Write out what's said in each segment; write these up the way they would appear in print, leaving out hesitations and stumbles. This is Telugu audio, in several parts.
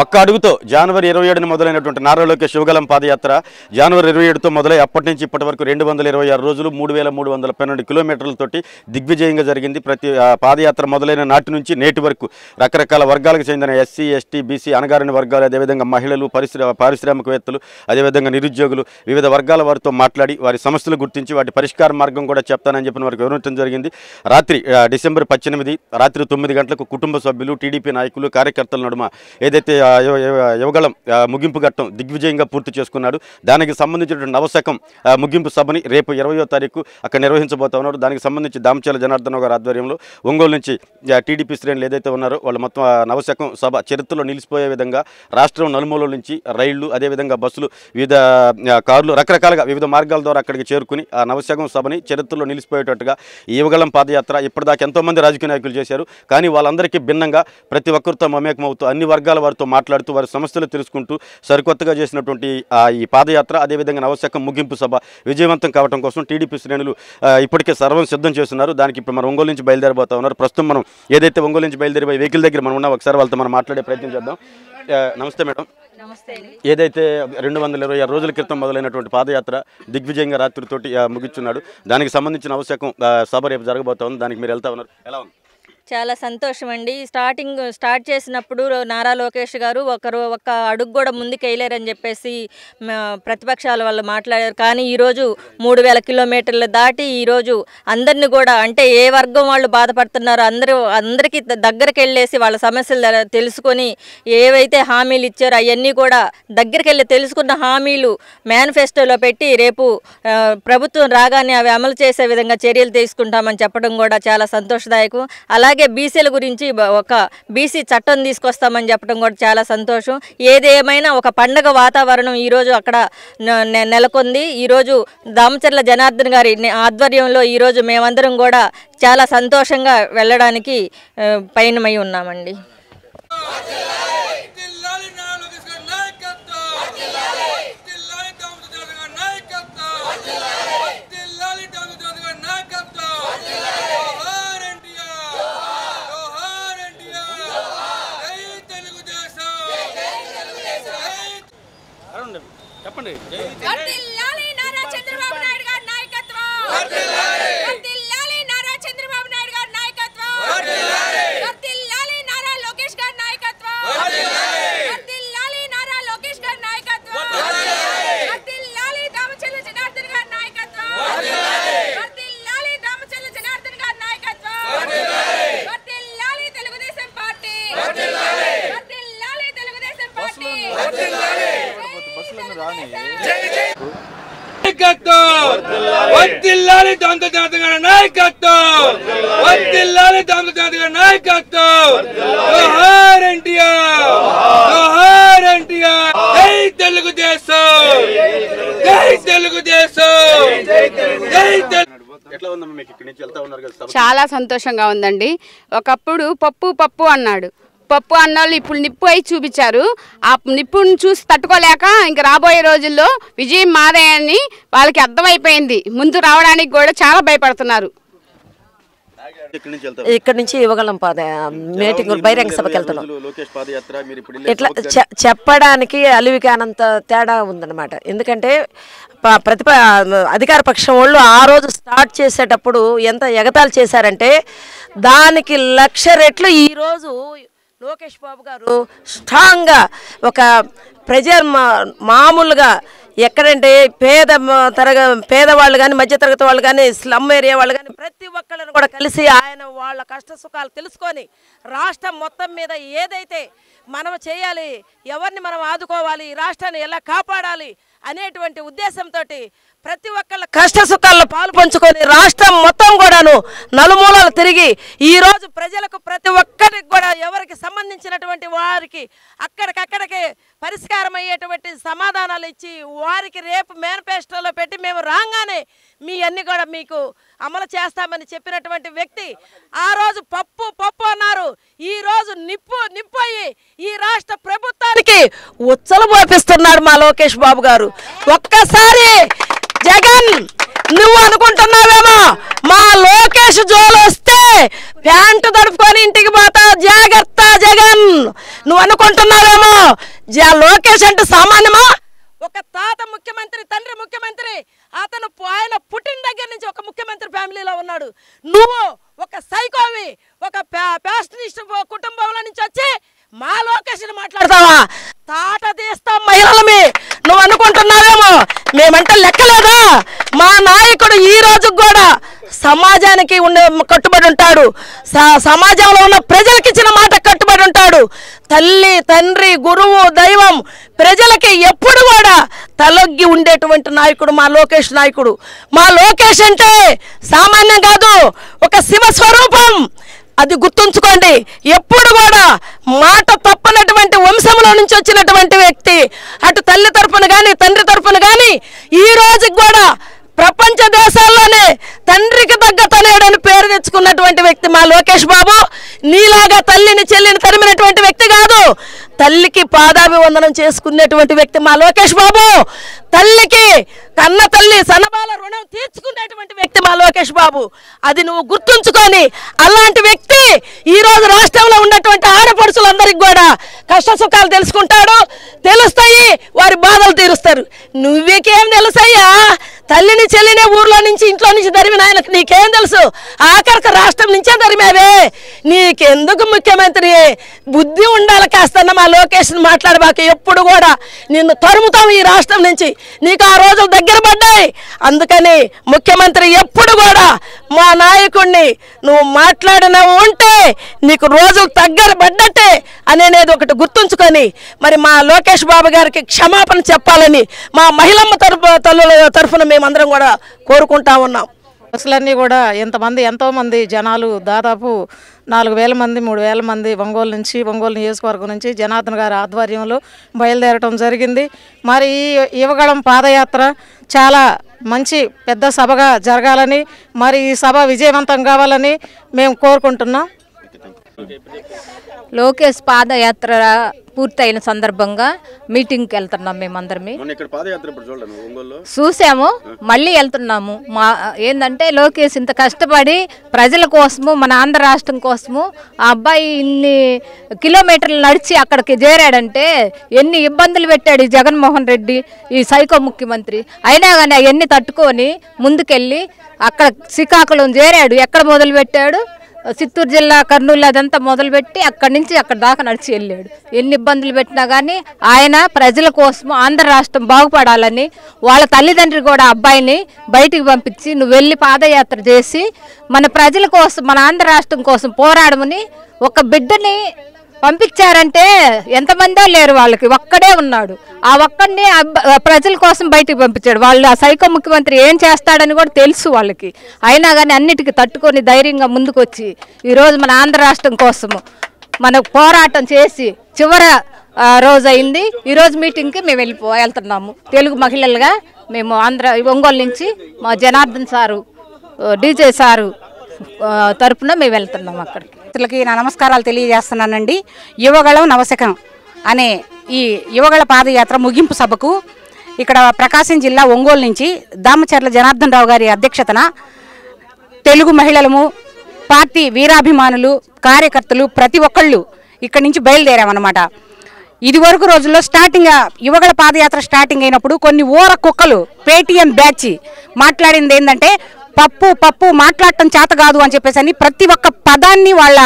ఒక్క అడుగుతో జనవరి 27న మొదలైనటువంటి నారా లోకేష్ యువగలం పాదయాత్ర జనవరి 27తో మొదలై అప్పటి నుంచి ఇప్పటి వరకు 226 రోజులు 3312 కిలోమీటర్లతోటి దిగ్విజయంగా జరిగింది. ప్రతి పాదయాత్ర మొదలైన నాటి నుంచి నేటి వరకు రకరకాల వర్గాలకు చెందిన ఎస్సీ, ఎస్టీ, బీసీ, అణగారిన వర్గాలు, అదేవిధంగా మహిళలు, పారిశ్రామికవేత్తలు, అదేవిధంగా నిరుద్యోగులు, వివిధ వర్గాల వారితో మాట్లాడి వారి సమస్యలు గుర్తించి వాటి పరిష్కార మార్గం కూడా చెప్తానని చెప్పిన వారికి వివరించడం జరిగింది. రాత్రి డిసెంబర్ 18 రాత్రి 9 గంటలకు కుటుంబ సభ్యులు, టీడీపీ నాయకులు, కార్యకర్తల నడుమ ఏదైతే యువగలం ముగింపు ఘట్టం దిగ్విజయంగా పూర్తి చేసుకున్నాడు. దానికి సంబంధించినటువంటి నవశకం ముగింపు సభని రేపు 20వ తారీఖు అక్కడ నిర్వహించబోతా ఉన్నారు. దానికి సంబంధించి దామచర్ల జనార్దన్ గారి ఆధ్వర్యంలో ఒంగోలు నుంచి టీడీపీ శ్రేణులు ఏదైతే ఉన్నారో వాళ్ళు మొత్తం నవశకం సభ చరిత్రలో నిలిచిపోయే విధంగా రాష్ట్రం నలుమూలల నుంచి రైళ్లు, అదేవిధంగా బస్సులు, వివిధ కార్లు రకరకాలుగా వివిధ మార్గాల ద్వారా అక్కడికి చేరుకుని ఆ నవశకం సభని చరిత్రలో నిలిచిపోయేటట్టుగా ఈ యువగలం పాదయాత్ర ఇప్పటిదాకా ఎంతోమంది రాజకీయ నాయకులు చేశారు. కానీ వాళ్ళందరికీ భిన్నంగా ప్రతి ఒక్కరితో మమేకమవుతూ అన్ని వర్గాల వారితో మాట్లాడుతూ వారి సమస్యలు తెలుసుకుంటూ సరికొత్తగా చేసినటువంటి ఈ పాదయాత్ర, అదేవిధంగా నవశకం ముగింపు సభ విజయవంతం కావడం కోసం టీడీపీ శ్రేణులు ఇప్పటికే సర్వం సిద్ధం చేస్తున్నారు. దానికి ఇప్పుడు మనం ఒంగోలు నుంచి బయలుదేరబోతా ఉన్నారు. ప్రస్తుతం మనం ఏదైతే ఒంగోలు నుంచి బయలుదేరి వెహికల్ దగ్గర మనం ఉన్నాం, ఒకసారి వాళ్ళతో మనం మాట్లాడే ప్రయత్నం చేద్దాం. నమస్తే మేడం. ఏదైతే 226 రోజుల క్రితం మొదలైనటువంటి పాదయాత్ర దిగ్విజయంగా రాత్రితోటి ముగిస్తున్నాడు, దానికి సంబంధించిన నవశకం సభ రేపు జరగబోతా ఉంది. దానికి మీరు వెళ్తా ఉన్నారు, ఎలా ఉంది? చాలా సంతోషం అండి. స్టార్ట్ చేసినప్పుడు నారా లోకేష్ గారు ఒక్క అడుగు కూడా ముందుకు వేయలేరని చెప్పేసి ప్రతిపక్షాల వాళ్ళు మాట్లాడారు. కానీ ఈరోజు 3000 కిలోమీటర్లు దాటి ఈరోజు అందరినీ కూడా, అంటే ఏ వర్గం వాళ్ళు బాధపడుతున్నారో అందరికీ దగ్గరికి వెళ్ళేసి వాళ్ళ సమస్యలు తెలుసుకొని ఏవైతే హామీలు ఇచ్చారో అవన్నీ కూడా దగ్గరికి వెళ్ళి తెలుసుకున్న హామీలు మేనిఫెస్టోలో పెట్టి రేపు ప్రభుత్వం రాగానే అవి అమలు చేసే విధంగా చర్యలు తీసుకుంటామని చెప్పడం కూడా చాలా సంతోషదాయకం. అలాగే బీసీల గురించి ఒక బీసీ చట్టం తీసుకొస్తామని చెప్పడం కూడా చాలా సంతోషం. ఏదేమైనా ఒక పండగ వాతావరణం ఈరోజు అక్కడ నెలకొంది. ఈరోజు దామచర్ల జనార్దన్ గారి ఆధ్వర్యంలో ఈరోజు మేమందరం కూడా చాలా సంతోషంగా వెళ్ళడానికి పయనమై ఉన్నామండి. చెప్పండి. వర్ధిల్లాలి నారా చంద్రబాబు నాయుడు గారి నాయకత్వం, వర్ధిల్లాలి నారా చంద్రబాబు నాయుడు గారి నాయకత్వం, వర్ధిల్లాలి నారా లోకేష్ గారి నాయకత్వం, వర్ధిల్లాలి నారా లోకేష్ గారి నాయకత్వం, వర్ధిల్లాలి దామచర్ల జనార్దన్ గారి నాయకత్వం, వర్ధిల్లాలి దామచర్ల జనార్దన్ గారి నాయకత్వం, వర్ధిల్లాలి తెలుగుదేశం పార్టీ, వర్ధిల్లాలి తెలుగుదేశం పార్టీ. వర్ధిల్లాలి దామచర్ల జనార్దన్ గారి నాయకత్వం, వర్ధిల్లాలి దామచర్ల జనార్దన్ గారి నాయకత్వం. జోహార్ ఎన్టీఆర్, జోహార్ ఎన్టీఆర్. జై తెలుగుదేశం, జై తెలుగుదేశం, జై తెలుగు. చాలా సంతోషంగా ఉందండి. ఒకప్పుడు పప్పు అన్నాడు, పప్పు అన్నోళ్ళు ఇప్పుడు నిప్పు అయి చూపించారు. ఆ నిప్పుని చూసి తట్టుకోలేక ఇంక రాబోయే రోజుల్లో విజయం మాదే అని వాళ్ళకి అర్థమైపోయింది. ముందు రావడానికి కూడా చాలా భయపడుతున్నారు. ఇక్కడ నుంచి యువగలం మీటింగ్ బహిరంగ సభకి వెళ్తున్నాం. ఇట్లా చెప్పడానికి అలివికి అనంత తేడా ఉందన్నమాట. ఎందుకంటే అధికార పక్షం వాళ్ళు ఆ రోజు స్టార్ట్ చేసేటప్పుడు ఎంత ఎగతాళి చేశారంటే దానికి 1,00,000 రెట్లు ఈరోజు లోకేష్ బాబు గారు స్ట్రాంగ్గా ఒక మామూలుగా ఎక్కడంటే పేదవాళ్ళు కానీ, మధ్యతరగతి వాళ్ళు కానీ, స్లమ్ ఏరియా వాళ్ళు కానీ ప్రతి ఒక్కళ్ళని కూడా కలిసి ఆయన వాళ్ళ కష్ట సుఖాలు తెలుసుకొని రాష్ట్రం మొత్తం మీద ఏదైతే మనం చేయాలి, ఎవరిని మనం ఆదుకోవాలి, రాష్ట్రాన్ని ఎలా కాపాడాలి అనేటువంటి ఉద్దేశంతో ప్రతి ఒక్కళ్ళ కష్ట సుఖాల్లో పాలు పంచుకొని రాష్ట్రం మొత్తం కూడాను నలుమూలలు తిరిగి ఈరోజు ప్రజలకు ప్రతి ఒక్కరికి కూడా ఎవరికి సంబంధించినటువంటి వారికి అక్కడికక్కడికి పరిష్కారం అయ్యేటువంటి సమాధానాలు ఇచ్చి వారికి రేపు మేనిఫెస్టోలో పెట్టి మేము రాగానే మీ అన్ని కూడా మీకు అమలు చేస్తామని చెప్పినటువంటి వ్యక్తి ఆ రోజు పప్పు అన్నారు. ఈ రోజు నిప్పు అయ్యి ఈ రాష్ట్ర ప్రభుత్వానికి ఉచ్చలు పోపిస్తున్నారు మా లోకేష్ బాబు గారు. ఒక్కసారి జగన్ నువ్వు అనుకుంటున్నావేమో మా లోకేష్ జోలు వస్తే ప్యాంటు తడుపుకొని ఇంటికి పోతా, జాగ్రత్త జగన్. నువ్వు అనుకుంటున్నావేమో లోకేష్ అంటే సామాన్యమా? ఒక తాత ముఖ్యమంత్రి, తండ్రి ముఖ్యమంత్రి, ఆయన పుట్టిన దగ్గర నుంచి ఒక ముఖ్యమంత్రి ఫ్యామిలీలో ఉన్నాడు. నువ్వు ఒక సైకోవి, ఒక ప్యాషనిస్ట్ కుటుంబంలో నుంచి వచ్చి మా లోకేష్ని మాట్లాడతావా? తాట తీస్తాం మహిళలమి. నువ్వు అనుకుంటున్నావేమో మేమంటే లెక్కలేదా? మా నాయకుడు ఈ రోజు కూడా సమాజానికి కట్టుబడి ఉంటాడు, సమాజంలో ఉన్న ప్రజలకి ఇచ్చిన మాట కట్టుబడి ఉంటాడు. తల్లి, తండ్రి, గురువు, దైవం, ప్రజలకి ఎప్పుడు కూడా తలొగ్గి ఉండేటువంటి నాయకుడు మా లోకేష్ నాయకుడు. మా లోకేష్ అంటే సామాన్యం కాదు, ఒక శివ స్వరూపం. అది గుర్తుంచుకోండి. ఎప్పుడు కూడా మాట తప్పనటువంటి వంశంలో నుంచి వచ్చినటువంటి వ్యక్తి. అటు తల్లి తరపున కానీ తండ్రి తరపున కానీ ఈ రోజుకి కూడా ప్రపంచ దేశాల్లోనే తండ్రికి తగ్గ తనయుడని పేరు తెచ్చుకున్నటువంటి వ్యక్తి మా లోకేష్ బాబు. నీలాగా తల్లిని చెల్లిని తరిమినటువంటి వ్యక్తి కాదు, తల్లికి పాదాభివందనం చేసుకునేటువంటి వ్యక్తి మా లోకేష్ బాబు. తల్లికి కన్న తల్లి సనబాల రుణం తీర్చుకునేటువంటి వ్యక్తి మా లోకేష్ బాబు. అది నువ్వు గుర్తుంచుకొని, అలాంటి వ్యక్తి ఈ రోజు రాష్ట్రంలో ఉన్నటువంటి ఆడపడుచులందరికీ కూడా కష్ట సుఖాలు తెలుస్తాయి, వారి బాధలు తీరుస్తారు. నువ్వేకేం తెలుసయ్యా? తల్లిని చెల్లినే ఊర్లో నుంచి ఇంట్లో నుంచి తరిమిన ఆయనకు నీకేం తెలుసు? ఆఖరికి రాష్ట్రం నుంచే తరిమావే. నీకెందుకు ముఖ్యమంత్రి? బుద్ధి ఉండాలి కాస్తన్న మా లోకేష్ని మాట్లాడబాక. ఎప్పుడు కూడా నిన్ను తరుముతాం ఈ రాష్ట్రం నుంచి. నీకు ఆ రోజులు దగ్గర పడ్డాయి. అందుకని ముఖ్యమంత్రి ఎప్పుడు కూడా మా నాయకుడిని నువ్వు మాట్లాడినవు ఉంటే నీకు రోజులు దగ్గర పడ్డట్టే అనేది ఒకటి గుర్తుంచుకొని, మరి మా లోకేష్ బాబు గారికి క్షమాపణ చెప్పాలని మా మహిళమ్మ తరఫున మేమందరం కూడా కోరుకుంటా ఉన్నాం. బస్సులన్నీ కూడా ఎంతోమంది జనాలు, దాదాపు 4,000 మంది 3,000 మంది ఒంగోలు నియోజకవర్గం నుంచి జనార్దన్ గారి ఆధ్వర్యంలో బయలుదేరటం జరిగింది. మరి ఈ యువగళం పాదయాత్ర చాలా మంచి పెద్ద సభగా జరగాలని, మరి ఈ సభ విజయవంతం కావాలని మేము కోరుకుంటున్నాం. లోకేష్ పాదయాత్ర పూర్తయిన సందర్భంగా మీటింగ్కి వెళ్తున్నాం. మేమందరమే చూసాము, మళ్ళీ వెళ్తున్నాము. ఏంటంటే లోకేష్ ఇంత కష్టపడి ప్రజల కోసము, మన ఆంధ్ర రాష్ట్రం కోసము ఆ అబ్బాయి ఇన్ని కిలోమీటర్లు నడిచి అక్కడికి చేరాడంటే ఎన్ని ఇబ్బందులు పెట్టాడు ఈ జగన్మోహన్ రెడ్డి, ఈ సైకో ముఖ్యమంత్రి. అయినా కానీ అవన్నీ తట్టుకొని ముందుకెళ్ళి అక్కడ శ్రీకాకుళం చేరాడు. ఎక్కడ మొదలు పెట్టాడు? చిత్తూరు జిల్లా, కర్నూలు అదంతా మొదలుపెట్టి అక్కడి నుంచి అక్కడ దాకా నడిచి వెళ్ళాడు. ఎన్ని ఇబ్బందులు పెట్టినా కానీ ఆయన ప్రజల కోసం, ఆంధ్ర రాష్ట్రం బాగుపడాలని వాళ్ళ తల్లిదండ్రులు కూడా అబ్బాయిని బయటికి పంపించి నువ్వు వెళ్ళి పాదయాత్ర చేసి మన ప్రజల కోసం, మన ఆంధ్ర రాష్ట్రం కోసం పోరాడమని ఒక బిడ్డని పంపించారంటే ఎంతమందో లేరు, వాళ్ళకి ఒక్కడే ఉన్నాడు. ఆ ఒక్కడిని ప్రజల కోసం బయటికి పంపించాడు. వాళ్ళు ఆ సైకో ముఖ్యమంత్రి ఏం చేస్తాడని కూడా తెలుసు వాళ్ళకి. అయినా కానీ అన్నిటికీ తట్టుకొని ధైర్యంగా ముందుకొచ్చి ఈరోజు మన ఆంధ్ర రాష్ట్రం కోసము మనకు పోరాటం చేసి చివరి రోజు అయింది. ఈరోజు మీటింగ్కి మేము వెళ్తున్నాము. తెలుగు మహిళలుగా మేము ఒంగోలు నుంచి మా జనార్దన్ సారు, డీజే సారు తరపున మేము వెళ్తున్నాము అక్కడికి. నా నమస్కారాలు తెలియజేస్తున్నానండి. యువగళం నవశకం అనే ఈ యువగళ పాదయాత్ర ముగింపు సభకు ఇక్కడ ప్రకాశం జిల్లా ఒంగోలు నుంచి దామచర్ల జనార్దన్ రావు గారి అధ్యక్షతన తెలుగు మహిళలము, పార్టీ వీరాభిమానులు, కార్యకర్తలు ప్రతి ఒక్కళ్ళు ఇక్కడి నుంచి బయలుదేరామన్నమాట. ఇదివరకు రోజుల్లో యువగళ పాదయాత్ర స్టార్టింగ్ అయినప్పుడు కొన్ని ఊర కుక్కలు పేటీఎం బ్యాచ్ మాట్లాడింది ఏంటంటే పప్పు మాట్లాడటం చేత కాదు అని చెప్పేసి ప్రతి ఒక్క పదాన్ని వాళ్ళ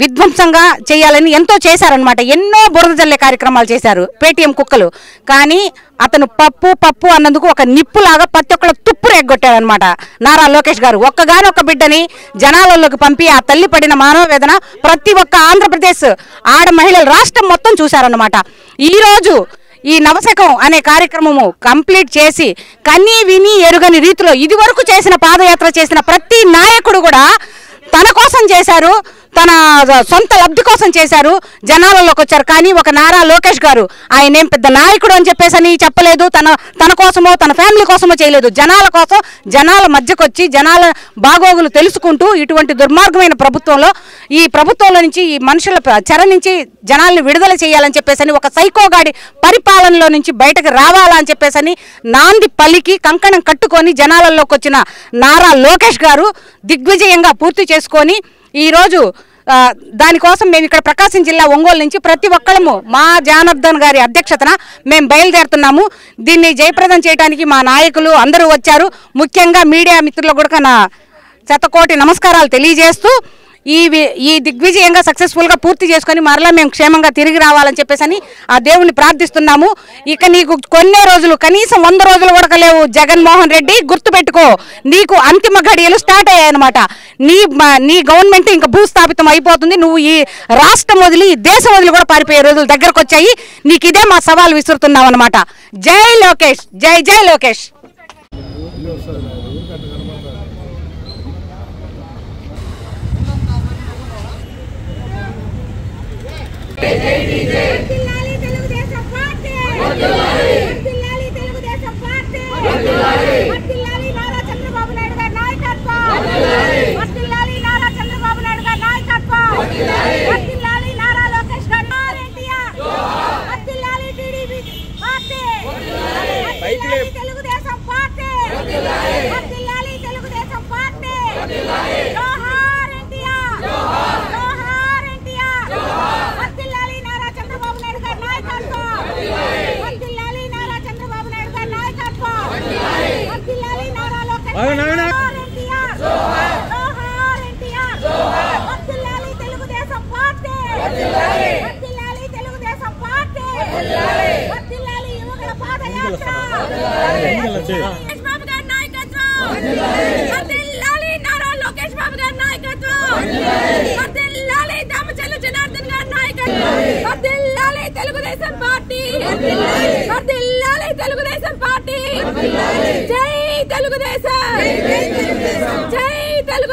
విధ్వంసంగా చేయాలని ఎంతో చేశారనమాట. ఎన్నో బురద జల్లే కార్యక్రమాలు చేశారు పేటీఎం కుక్కలు. కానీ అతను పప్పు అన్నందుకు ఒక నిప్పులాగా ప్రతి ఒక్కళ్ళు తుప్పురు ఎగ్గొట్టాడనమాట నారా లోకేష్ గారు. ఒక్కగానొక్క బిడ్డని జనాలలోకి పంపి ఆ తల్లి పడిన మానవ వేదన ప్రతి ఒక్క ఆంధ్రప్రదేశ్ ఆడ మహిళలు రాష్ట్రం మొత్తం చూశారనమాట. ఈరోజు ఈ నవశకం అనే కార్యక్రమము కంప్లీట్ చేసి కన్నీ విని ఎరుగని రీతిలో ఇదివరకు చేసిన పాదయాత్ర చేసిన ప్రతి నాయకుడు కూడా తన కోసం చేశారు, తన సొంత లబ్ధి కోసం చేశారు, జనాలలోకి వచ్చారు. కానీ ఒక నారా లోకేష్ గారు ఆయన ఏం పెద్ద నాయకుడు అని చెప్పేసి చెప్పలేదు, తన కోసమో తన ఫ్యామిలీ కోసమో చేయలేదు. జనాల కోసం, జనాల మధ్యకు వచ్చి జనాల బాగోగులు తెలుసుకుంటూ ఇటువంటి దుర్మార్గమైన ప్రభుత్వంలో, ఈ ప్రభుత్వంలో నుంచి ఈ మనుషుల చెర నుంచి జనాల్ని విడుదల చేయాలని చెప్పేసి ఒక సైకోగాడి పరిపాలనలో నుంచి బయటకు రావాలని చెప్పేసి నాంది పలికి కంకణం కట్టుకొని జనాలలోకి వచ్చిన నారా లోకేష్ గారు దిగ్విజయంగా పూర్తి చేసుకొని ఈరోజు దానికోసం మేము ఇక్కడ ప్రకాశం జిల్లా ఒంగోలు నుంచి ప్రతి ఒక్కళ్ళము మా జనార్దన్ గారి అధ్యక్షతన మేము బయలుదేరుతున్నాము. దీన్ని జయప్రదం చేయడానికి మా నాయకులు అందరూ వచ్చారు. ముఖ్యంగా మీడియా మిత్రులకు కూడా నా శతకోటి నమస్కారాలు తెలియజేస్తూ ఈ దిగ్విజయంగా సక్సెస్ఫుల్గా పూర్తి చేసుకొని మరలా మేము క్షేమంగా తిరిగి రావాలని చెప్పేసి ఆ దేవుణ్ణి ప్రార్థిస్తున్నాము. ఇక నీకు కొన్ని రోజులు, కనీసం 100 రోజులు కూడా లేవు జగన్మోహన్ రెడ్డి, గుర్తుపెట్టుకో. నీకు అంతిమ ఘడియలు స్టార్ట్ అయ్యాయన్నమాట. నీ గవర్నమెంట్ ఇంకా భూస్థాపితం అయిపోతుంది. నువ్వు ఈ రాష్ట్రం వదిలి, ఈ దేశం వదిలి కూడా పారిపోయే రోజులు దగ్గరకు వచ్చాయి. నీకు ఇదే మా సవాల్ విసురుతున్నాం అనమాట. జై లోకేష్, జై జై లోకేష్. వర్ధిల్లాలి తెలుగుదేశం పార్టీ, వర్ధిల్లాలి తెలుగుదేశం పార్టీ, వర్ధిల్లాలి నారా చంద్రబాబు నాయుడు గారి నాయకత్వం, వర్ధిల్లాలి నారా చంద్రబాబు నాయుడు గారి నాయకత్వం, వర్ధిల్లాలి నారా లోకేష్ గారి ఎన్టీఆర్, వర్ధిల్లాలి టీడీపీ పార్టీ, వర్ధిల్లాలి తెలుగుదేశం పార్టీ, వర్ధిల్లాలి తెలుగుదేశం పార్టీ, జోహార్ ఎన్టీఆర్, జోహార్ ఎన్టీఆర్, వర్ధిల్లాలి నారా చంద్రబాబు నాయుడు గారి నాయకత్వం, వర్ధిల్లాలి నారా చంద్రబాబు నాయుడు గారి నాయకత్వం, వర్ధిల్లాలి నారా లోకేష్ జోహార్ ఎన్టీఆర్, జోహార్ ఎన్టీఆర్, వర్ధిల్లాలి తెలుగుదేశం పార్టీ, వర్ధిల్లాలి తెలుగుదేశం పార్టీ, వర్ధిల్లాలి యువకుల పాదయాత్ర, లోకేష్ బాబు గారి నాయకత్వం, వర్ధిల్లాలి నారా లోకేష్ బాబు గారి నాయకత్వం, వర్ధిల్లాలి దామచర్ల జనార్దన్ గారి నాయకత్వం, వర్ధిల్లాలి తెలుగుదేశం పార్టీ, వర్ధిల్లాలి తెలుగుదేశం పార్టీ, జై తెలుగుదేశం, జై తెలుగు